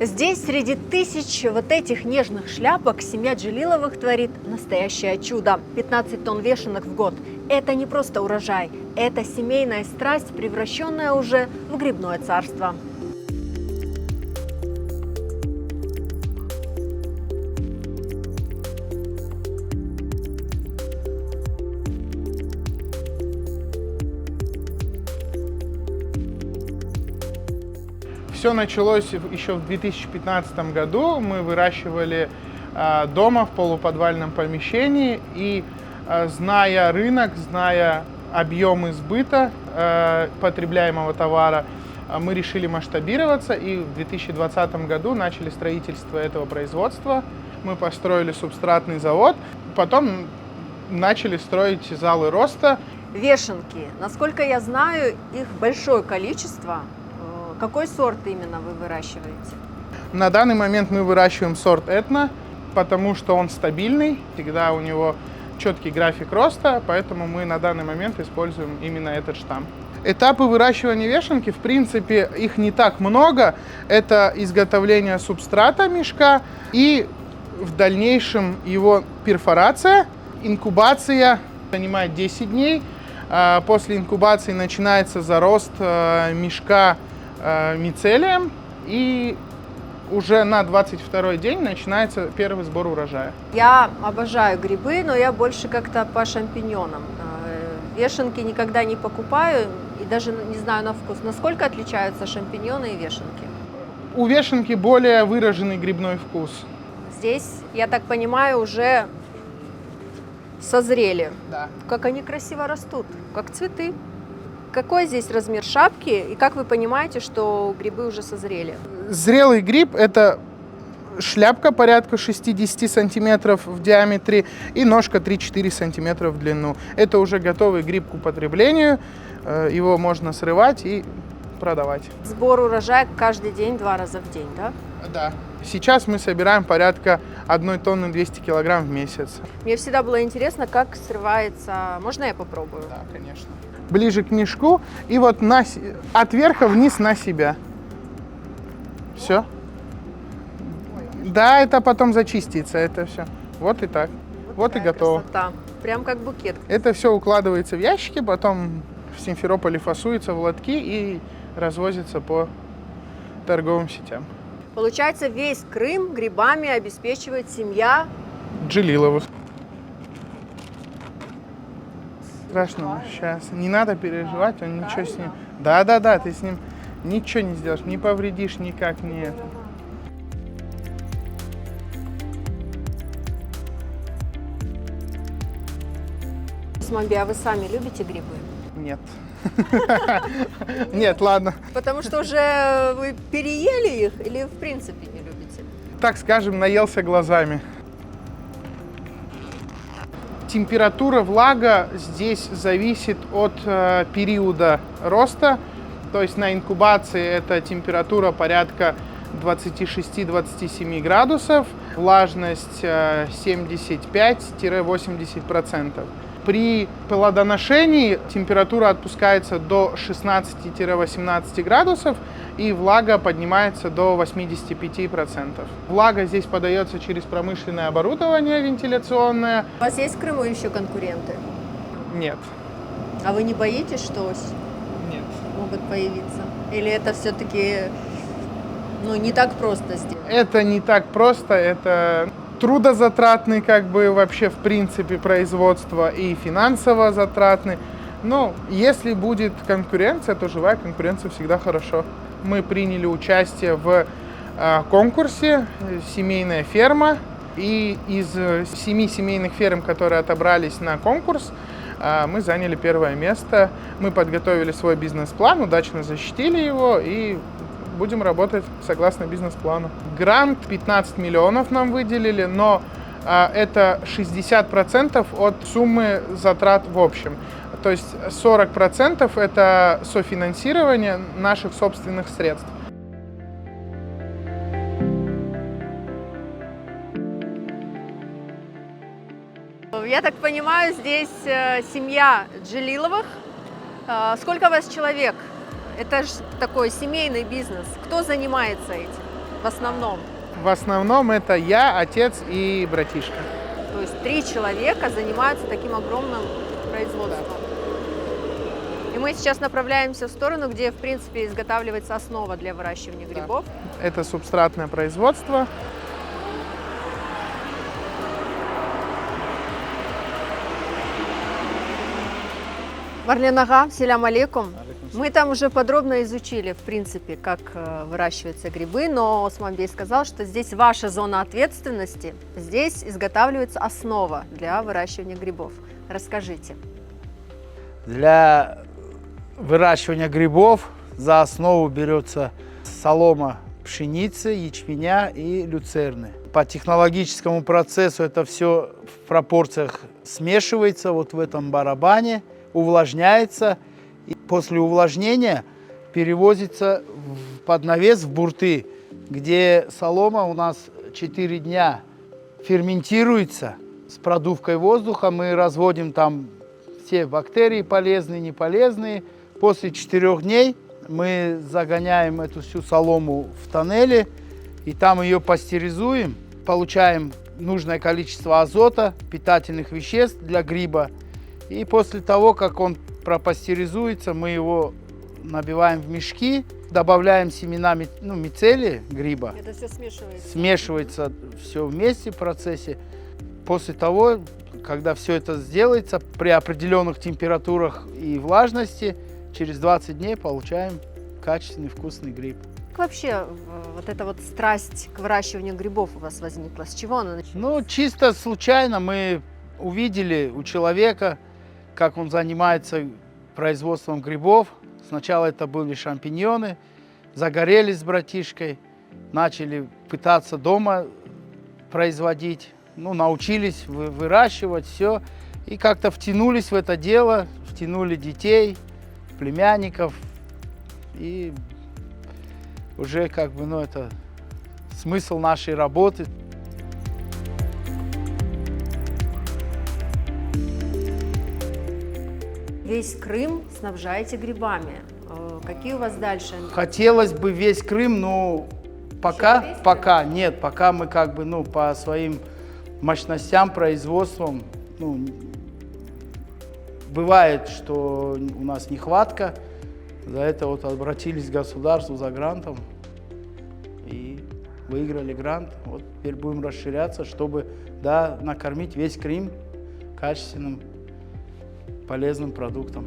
Здесь среди тысяч вот этих нежных шляпок семья Джилиловых творит настоящее чудо. 15 тонн вешенок в год. Это не просто урожай, это семейная страсть, превращенная уже в грибное царство. Все началось еще в 2015 году. Мы выращивали дома в полуподвальном помещении. И зная рынок, зная объемы сбыта потребляемого товара, мы решили масштабироваться. И в 2020 году начали строительство этого производства. Мы построили субстратный завод. Потом начали строить залы роста. Вешенки. Насколько я знаю, их большое количество. Какой сорт именно вы выращиваете? На данный момент мы выращиваем сорт Этно, потому что он стабильный, всегда у него четкий график роста, поэтому мы на данный момент используем именно этот штамм. Этапы выращивания вешенки, в принципе, их не так много. Это изготовление субстрата мешка и в дальнейшем его перфорация. Инкубация занимает 10 дней. После инкубации начинается зарост мешка мицелием, и уже на 22-й день начинается первый сбор урожая. Я обожаю грибы, но я больше как-то по шампиньонам. Вешенки никогда не покупаю и даже не знаю на вкус. Насколько отличаются шампиньоны и вешенки? У вешенки более выраженный грибной вкус. Здесь, я так понимаю, уже созрели. Да. Как они красиво растут, как цветы. Какой здесь размер шапки и как вы понимаете, что грибы уже созрели? Зрелый гриб – это шляпка порядка 60 сантиметров в диаметре и ножка 3-4 сантиметра в длину. Это уже готовый гриб к употреблению, его можно срывать и продавать. Сбор урожая каждый день, 2 раза в день, да? Да. Сейчас мы собираем порядка 1 тонны 200 килограмм в месяц. Мне всегда было интересно, как срывается. Можно я попробую? Да, конечно. Ближе к мешку и вот от верха вниз на себя. Все. Да, это потом зачистится, это все. Вот и так. Вот и готово. Красота. Прям как букет. Это все укладывается в ящики, потом в Симферополе фасуется в лотки и развозится по торговым сетям. Получается, весь Крым грибами обеспечивает семья Джилиловых. Страшно сейчас. Не надо переживать, он ничего с ним... Да, ты с ним ничего не сделаешь, не повредишь никак, не это. Смамби, а вы сами любите грибы? Нет. Нет, ладно. Потому что уже вы переели их или в принципе не любите? Так скажем, наелся глазами. Температура, влага здесь зависит от периода роста. То есть на инкубации это температура порядка 26-27 градусов, влажность 75-80%. При плодоношении температура отпускается до 16-18 градусов и влага поднимается до 85%. Влага здесь подается через промышленное оборудование вентиляционное. У вас есть в Крыму еще конкуренты? Нет. А вы не боитесь, что Нет. могут появиться? Или это все-таки не так просто сделать? Это не так просто, это трудозатратный вообще в принципе производство и финансово затратный. Но если будет конкуренция, то живая конкуренция всегда хорошо. Мы приняли участие в конкурсе «Семейная ферма». И из 7 семейных ферм, которые отобрались на конкурс, мы заняли 1 место. Мы подготовили свой бизнес-план, удачно защитили его и будем работать согласно бизнес-плану. Грант 15 миллионов нам выделили, но это 60% от суммы затрат в общем. То есть 40% это софинансирование наших собственных средств. Я так понимаю, здесь семья Джилиловых. Сколько у вас человек? Это же такой семейный бизнес. Кто занимается этим? в основном? В основном это я, отец и братишка. То есть 3 человека занимаются таким огромным производством. И мы сейчас направляемся в сторону, где, в принципе, изготавливается основа для выращивания грибов. Это субстратное производство. Варлен ага, селям алейкум. Мы там уже подробно изучили, в принципе, как выращиваются грибы, но Осман Бей сказал, что здесь ваша зона ответственности, здесь изготавливается основа для выращивания грибов. Расскажите. Для выращивания грибов за основу берется солома пшеницы, ячменя и люцерны. По технологическому процессу это все в пропорциях смешивается вот в этом барабане, увлажняется. И после увлажнения перевозится под навес в бурты, где солома у нас 4 дня ферментируется. С продувкой воздуха мы разводим там все бактерии полезные, неполезные. После 4 дней мы загоняем эту всю солому в тоннели и там ее пастеризуем. Получаем нужное количество азота, питательных веществ для гриба. И после того, как он пропастеризуется, мы его набиваем в мешки, добавляем семена мицелия гриба. Это все смешивается? Смешивается все вместе в процессе. После того, когда все это сделается, при определенных температурах и влажности, через 20 дней получаем качественный вкусный гриб. Как вообще вот эта вот страсть к выращиванию грибов у вас возникла? С чего она началась? Ну, чисто случайно мы увидели у человека, как он занимается производством грибов. Сначала это были шампиньоны, загорелись с братишкой, начали пытаться дома производить, научились выращивать все. И как-то втянулись в это дело, втянули детей, племянников. И уже это смысл нашей работы. Весь Крым снабжаете грибами. Какие у вас дальше? Хотелось бы весь Крым, но пока нет, пока мы по своим мощностям, производством, бывает, что у нас нехватка, за это обратились к государству за грантом и выиграли грант. Вот теперь будем расширяться, чтобы накормить весь Крым качественным полезным продуктом.